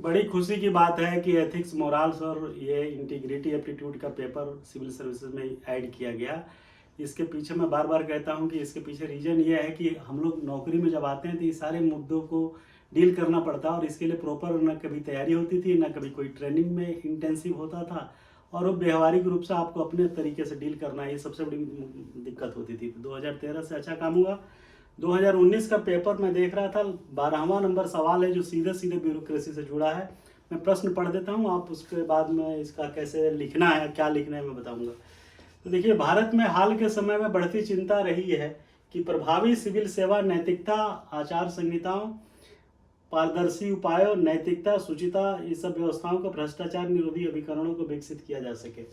बड़ी खुशी की बात है कि एथिक्स मोरल्स और ये इंटीग्रिटी एप्टीट्यूड का पेपर सिविल सर्विसेज में ऐड किया गया। इसके पीछे मैं बार बार कहता हूं कि इसके पीछे रीज़न ये है कि हम लोग नौकरी में जब आते हैं तो ये सारे मुद्दों को डील करना पड़ता है और इसके लिए प्रॉपर न कभी तैयारी होती थी, न कभी कोई ट्रेनिंग में इंटेंसिव होता था, और वो व्यवहारिक रूप से आपको अपने तरीके से डील करना है, ये सबसे बड़ी दिक्कत होती थी। तो 2013 से अच्छा काम हुआ। 2019 का पेपर मैं देख रहा था, 12वां नंबर सवाल है जो सीधे सीधे ब्यूरोक्रेसी से जुड़ा है। मैं प्रश्न पढ़ देता हूँ, आप उसके बाद में इसका कैसे लिखना है, क्या लिखना है, मैं बताऊंगा। तो देखिए, भारत में हाल के समय में बढ़ती चिंता रही है कि प्रभावी सिविल सेवा नैतिकता, आचार संहिताओं, पारदर्शी उपायों, नैतिकता, शुचिता, ये सब व्यवस्थाओं को भ्रष्टाचार निरोधी अभिकरणों को विकसित किया जा सके।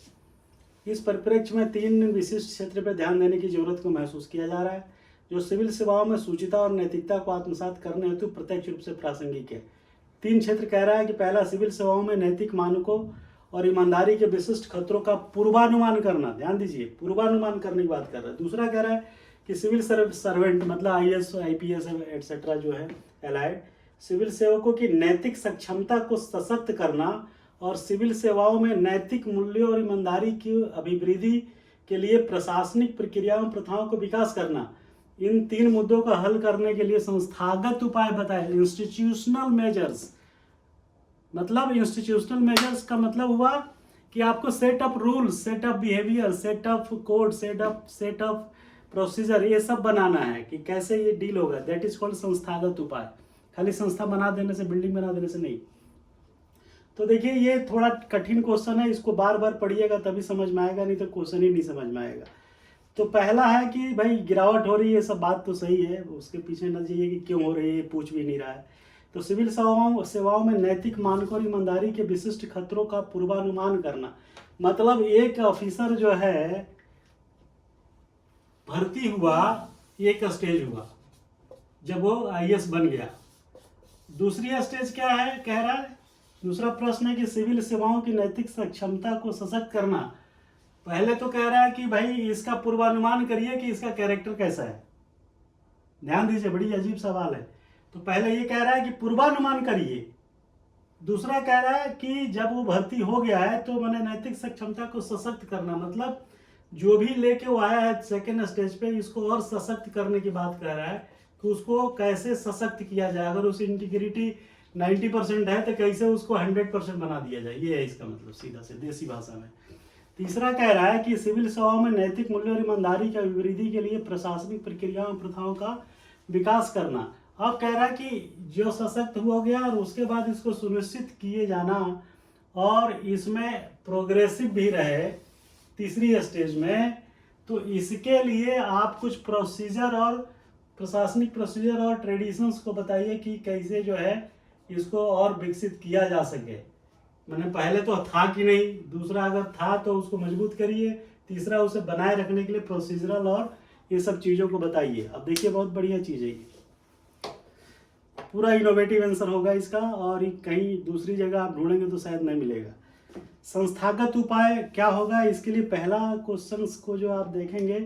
इस परिप्रेक्ष्य में 3 विशिष्ट क्षेत्र पर ध्यान देने की जरूरत को महसूस किया जा रहा है, जो सिविल सेवाओं में शुचिता और नैतिकता को आत्मसात करने हेतु प्रत्यक्ष रूप से प्रासंगिक है। 3 क्षेत्र कह रहा है कि पहला, सिविल सेवाओं में नैतिक मानकों और ईमानदारी के विशिष्ट खतरों का पूर्वानुमान करना। ध्यान दीजिए, पूर्वानुमान करने की बात कर रहा है। दूसरा कह रहा है कि सिविल सर्वेंट मतलब IAS, IPS एटसेट्रा जो है एलाइड सिविल सेवकों की नैतिक सक्षमता को सशक्त करना और सिविल सेवाओं में नैतिक मूल्यों और ईमानदारी की अभिवृद्धि के लिए प्रशासनिक प्रक्रियाओं प्रथाओं को विकास करना। इन 3 मुद्दों का हल करने के लिए संस्थागत उपाय बताए, इंस्टीट्यूशनल मेजर्स। मतलब इंस्टीट्यूशनल मेजर्स का मतलब हुआ कि आपको set of rules, set of behaviour, set of code, set of procedure, ये सब बनाना है कि कैसे ये डील होगा। दैट इज कॉल्ड संस्थागत उपाय। खाली संस्था बना देने से, बिल्डिंग बना देने से नहीं। तो देखिए, ये थोड़ा कठिन क्वेश्चन है, इसको बार बार पढ़िएगा तभी समझ में आएगा, नहीं तो क्वेश्चन ही नहीं समझ में आएगा। तो पहला है कि भाई गिरावट हो रही है, सब बात तो सही है, उसके पीछे न जाइए कि क्यों हो रही है, पूछ भी नहीं रहा है। तो सिविल सेवाओं में नैतिक मानकों और ईमानदारी के विशिष्ट खतरों का पूर्वानुमान करना। मतलब एक ऑफिसर जो है भर्ती हुआ, एक स्टेज हुआ जब वो IAS बन गया। दूसरी स्टेज क्या है, कह रहा है, दूसरा प्रश्न है कि सिविल सेवाओं की नैतिक सक्षमता को सशक्त करना। पहले तो कह रहा है कि भाई इसका पूर्वानुमान करिए कि इसका कैरेक्टर कैसा है। ध्यान दीजिए, बड़ी अजीब सवाल है। तो पहले ये कह रहा है कि पूर्वानुमान करिए। दूसरा कह रहा है कि जब वो भर्ती हो गया है तो मैंने नैतिक सक्षमता को सशक्त करना, मतलब जो भी लेके वो आया है सेकेंड स्टेज पे, इसको और सशक्त करने की बात कह रहा है कि उसको कैसे सशक्त किया जाए। अगर उस इंटीग्रिटी 90% है तो कैसे उसको 100% बना दिया जाए, ये है इसका मतलब सीधा से देसी भाषा में। तीसरा कह रहा है कि सिविल सेवाओं में नैतिक मूल्य और ईमानदारी की अभिवृद्धि के लिए प्रशासनिक प्रक्रियाओं प्रथाओं का विकास करना। अब कह रहा है कि जो सशक्त हो गया और उसके बाद इसको सुनिश्चित किए जाना और इसमें प्रोग्रेसिव भी रहे तीसरी स्टेज में। तो इसके लिए आप कुछ प्रोसीजर और प्रशासनिक प्रोसीजर और ट्रेडिशंस को बताइए कि कैसे जो है इसको और विकसित किया जा सके। मैंने पहले तो था कि नहीं, दूसरा अगर था तो उसको मजबूत करिए, तीसरा उसे बनाए रखने के लिए प्रोसीजरल और ये सब चीज़ों को बताइए। अब देखिए, बहुत बढ़िया चीज़ है ये, पूरा इनोवेटिव आंसर होगा इसका, और कहीं दूसरी जगह आप ढूंढेंगे तो शायद नहीं मिलेगा। संस्थागत उपाय क्या होगा, इसके लिए पहला क्वेश्चन को जो आप देखेंगे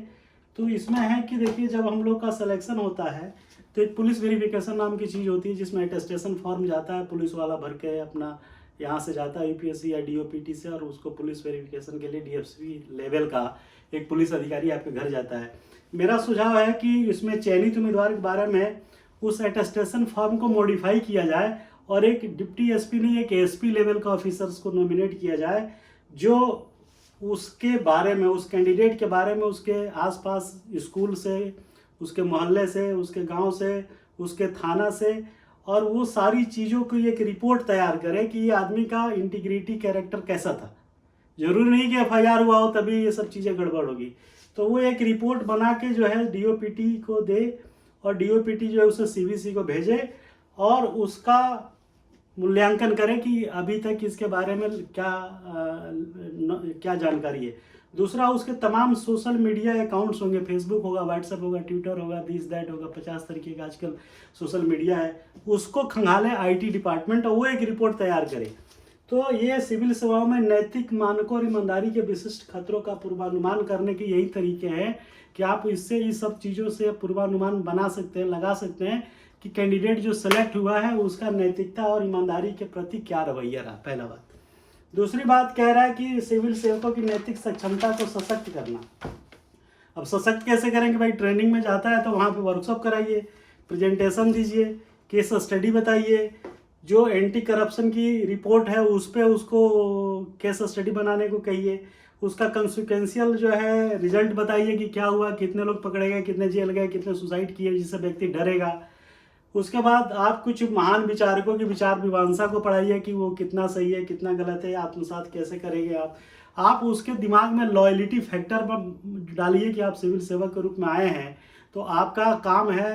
तो इसमें है कि देखिए, जब हम लोग का सिलेक्शन होता है तो एक पुलिस वेरिफिकेशन नाम की चीज़ होती है, जिसमें अटेस्टेशन फॉर्म जाता है, पुलिस वाला भर के अपना यहाँ से जाता है UPSC या DOPT से, और उसको पुलिस वेरिफिकेशन के लिए DFC लेवल का एक पुलिस अधिकारी आपके घर जाता है। मेरा सुझाव है कि इसमें चयनित उम्मीदवार के बारे में उस अटेस्टेशन फॉर्म को मॉडिफाई किया जाए और एक डिप्टी SP नहीं, एक SP लेवल का ऑफिसर्स को नॉमिनेट किया जाए, जो उसके बारे में, उस कैंडिडेट के बारे में, उसके आसपास स्कूल से, उसके मोहल्ले से, उसके गांव से, उसके थाना से, और वो सारी चीज़ों की एक रिपोर्ट तैयार करे कि ये आदमी का इंटीग्रिटी कैरेक्टर कैसा था। जरूरी नहीं कि FIR हुआ हो तभी ये सब चीज़ें गड़बड़ होगी। तो वो एक रिपोर्ट बना के जो है DOPT को दे, और DOPT जो है उसे CVC को भेजे और उसका मूल्यांकन करें कि अभी तक इसके बारे में क्या जानकारी है। दूसरा, उसके तमाम सोशल मीडिया अकाउंट्स होंगे, फेसबुक होगा, व्हाट्सएप होगा, ट्विटर होगा, दिस दैट होगा, 50 तरीके का आजकल सोशल मीडिया है, उसको खंगाले IT डिपार्टमेंट और वो एक रिपोर्ट तैयार करे। तो ये सिविल सेवाओं में नैतिक मानकों और ईमानदारी के विशिष्ट खतरों का पूर्वानुमान करने के यही तरीके हैं कि आप इससे इस सब चीज़ों से पूर्वानुमान बना सकते हैं, लगा सकते हैं कि कैंडिडेट जो सेलेक्ट हुआ है उसका नैतिकता और ईमानदारी के प्रति क्या रवैया रहा, पहला बात। दूसरी बात कह रहा है कि सिविल सेवकों की नैतिक सक्षमता को सशक्त करना। अब सशक्त कैसे करेंगे भाई? ट्रेनिंग में जाता है तो वहाँ पे वर्कशॉप कराइए, प्रेजेंटेशन दीजिए, केस स्टडी बताइए, जो एंटी करप्शन की रिपोर्ट है उस पर उसको केस स्टडी बनाने को कहिए, उसका कंसिक्वेंशियल जो है रिजल्ट बताइए कि क्या हुआ, कितने लोग पकड़े गए, कितने जेल गए, कितने सुसाइड किए, जिससे व्यक्ति डरेगा। उसके बाद आप कुछ महान विचारकों की विचार मीमांसा को पढ़ाइए कि वो कितना सही है, कितना गलत है, आत्मसात कैसे करेंगे आप उसके दिमाग में लॉयलिटी फैक्टर पर डालिए कि आप सिविल सेवक के रूप में आए हैं तो आपका काम है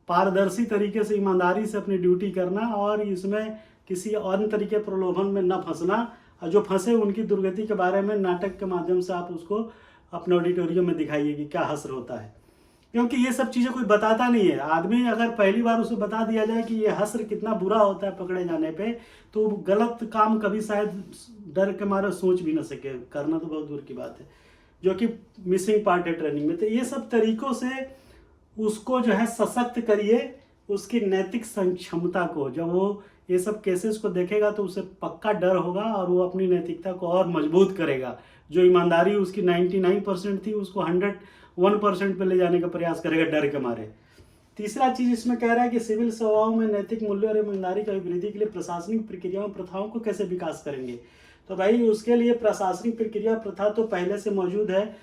पारदर्शी तरीके से ईमानदारी से अपनी ड्यूटी करना और इसमें किसी अन्य तरीके प्रलोभन में न फंसना, और जो फंसे उनकी दुर्गति के बारे में नाटक के माध्यम से आप उसको अपने ऑडिटोरियम में दिखाइए कि क्या हश्र होता है। क्योंकि ये सब चीज़ें कोई बताता नहीं है। आदमी अगर पहली बार उसे बता दिया जाए कि ये हश्र कितना बुरा होता है पकड़े जाने पे, तो गलत काम कभी शायद डर के मारे सोच भी ना सके, करना तो बहुत दूर की बात है, जो कि मिसिंग पार्ट है ट्रेनिंग में। तो ये सब तरीकों से उसको जो है सशक्त करिए, उसकी नैतिक क्षमता को। जब वो ये सब केसेस को देखेगा तो उसे पक्का डर होगा और वो अपनी नैतिकता को और मजबूत करेगा। जो ईमानदारी उसकी 99% थी उसको 101% पे ले जाने का प्रयास करेगा डर के मारे। तीसरा चीज़ इसमें कह रहा है कि सिविल सेवाओं में नैतिक मूल्य और ईमानदारी की अभिवृद्धि के लिए प्रशासनिक प्रक्रियाओं प्रथाओं को कैसे विकास करेंगे। तो भाई उसके लिए प्रशासनिक प्रक्रिया प्रथा तो पहले से मौजूद है,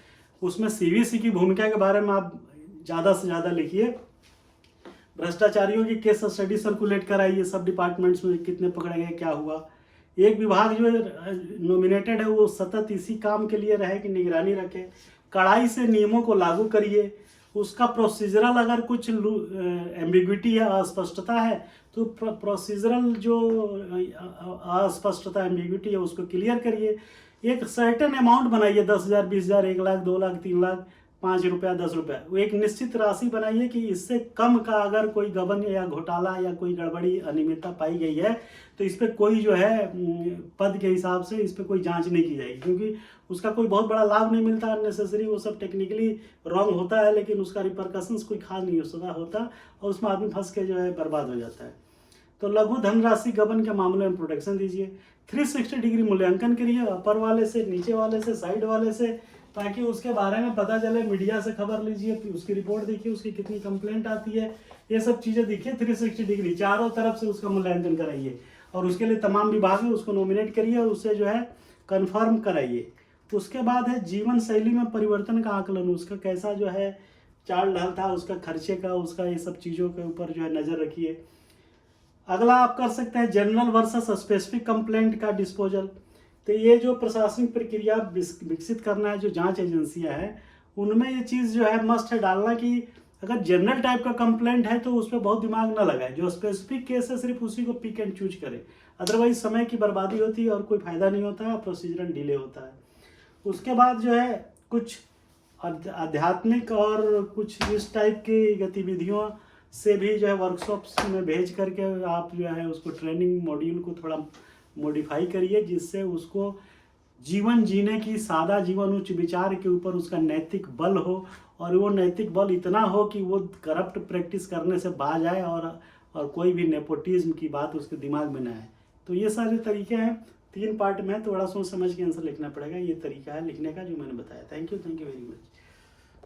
उसमें सीवीसी की भूमिका के बारे में आप ज़्यादा से ज़्यादा लिखिए। भ्रष्टाचारियों की केस स्टडी सर्कुलेट कराइए, सब डिपार्टमेंट्स में कितने पकड़े गए, क्या हुआ। एक विभाग जो नॉमिनेटेड है वो सतत इसी काम के लिए रहे कि निगरानी रखे। कड़ाई से नियमों को लागू करिए, उसका प्रोसीजरल अगर कुछ एम्बिग्विटी है, अस्पष्टता है, तो प्रोसीजरल जो अस्पष्टता एम्बिग्विटी है उसको क्लियर करिए। एक सर्टेन अमाउंट बनाइए, 10,000, 20,000, 1 लाख, 2 लाख, 3 लाख, 5 रुपया, 10 रुपया, वो एक निश्चित राशि बनाइए कि इससे कम का अगर कोई गबन या घोटाला या कोई गड़बड़ी अनियमितता पाई गई है तो इस पर कोई जो है पद के हिसाब से इस पर कोई जांच नहीं की जाएगी, क्योंकि उसका कोई बहुत बड़ा लाभ नहीं मिलता अननेसेसरी। वो सब टेक्निकली रॉन्ग होता है लेकिन उसका रिपरकशंस कोई खास नहीं होता और उसमें आदमी फंस के जो है बर्बाद हो जाता है। तो लघु धनराशि गबन के मामले में प्रोटेक्शन दीजिए। 360 डिग्री मूल्यांकन करिए, अपर वाले से, नीचे वाले से, साइड वाले से, ताकि उसके बारे में पता चले। मीडिया से खबर लीजिए, उसकी रिपोर्ट देखिए, उसकी कितनी कंप्लेंट आती है, ये सब चीज़ें देखिए। 360 डिग्री चारों तरफ से उसका मूल्यांकन कराइए और उसके लिए तमाम विभाग में उसको नॉमिनेट करिए और उससे जो है कंफर्म कराइए। उसके बाद है जीवन शैली में परिवर्तन का आकलन, उसका कैसा जो है चाल ढाल था, उसका खर्चे का, उसका ये सब चीज़ों के ऊपर जो है नज़र रखिए। अगला आप कर सकते हैं जनरल वर्सेस स्पेसिफिक कंप्लेंट का डिस्पोजल। तो ये जो प्रशासनिक प्रक्रिया विकसित करना है, जो जांच एजेंसियां हैं, उनमें ये चीज़ जो है मस्ट है डालना कि अगर जनरल टाइप का कंप्लेंट है तो उस पर बहुत दिमाग ना लगाए, जो स्पेसिफिक केस है सिर्फ उसी को पिक एंड चूज करे, अदरवाइज समय की बर्बादी होती है और कोई फायदा नहीं होता है, प्रोसीजरल डिले होता है। उसके बाद जो है कुछ आध्यात्मिक और कुछ इस टाइप की गतिविधियों से भी जो है वर्कशॉप्स में भेज करके आप जो है उसको ट्रेनिंग मॉड्यूल को थोड़ा मॉडिफाई करिए, जिससे उसको जीवन जीने की, सादा जीवन उच्च विचार के ऊपर उसका नैतिक बल हो और वो नैतिक बल इतना हो कि वो करप्ट प्रैक्टिस करने से बाज आए और कोई भी नेपोटिज्म की बात उसके दिमाग में ना आए। तो ये सारे तरीके हैं, 3 पार्ट में, थोड़ा सोच समझ के आंसर लिखना पड़ेगा। ये तरीका है लिखने का जो मैंने बताया। Thank you very much.